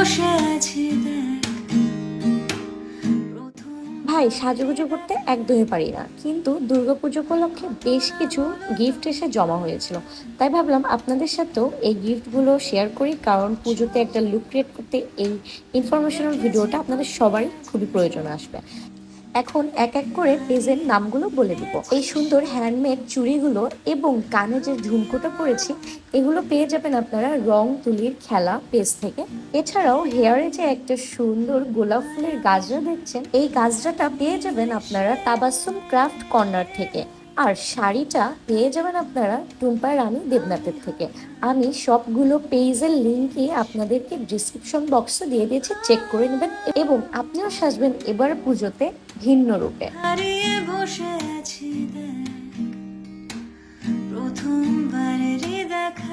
বসে আছি দেখ ভাই সাজুগুজু করতে একদমই পারি না, কিন্তু দুর্গাপুজো উপলক্ষে বেশ কিছু গিফট এসে জমা হয়েছিল। তাই ভাবলাম আপনাদের সাথেও এই গিফটগুলো শেয়ার করি, কারণ পুজোতে একটা লুক ক্রিয়েট করতে এই ইনফরমেশনাল ভিডিওটা আপনাদের সবারই খুবই প্রয়োজন আসবে। এখন এক এক করে পেজের নামগুলো বলে দিব। এই সুন্দর হ্যান্ডমেড চুড়িগুলো এবং কানে যে ঝুমকোটা পরেছি, এগুলো পেয়ে যাবেন আপনারা রং তুলির খেলা পেজ থেকে। এছাড়াও হেয়ারে যে একটা সুন্দর গোলাপ ফুলের গাজরা দেখছেন, এই গাজরাটা পেয়ে যাবেন আপনারা তাবাসসুম ক্রাফট কর্নার থেকে। আর শাড়িটা পেয়ে যাবেন আপনারা টুম্পা রানী দেবনাথের থেকে। আমি সবগুলো পেজের লিঙ্কই আপনাদেরকে ডিসক্রিপশন বক্সে দিয়ে দিয়েছি, চেক করে নেবেন এবং আপনিও সাজবেন এবার পুজোতে ভিন্ন রূপে। হারিয়ে বসে আছি দেখ প্রথমবারেরই দেখা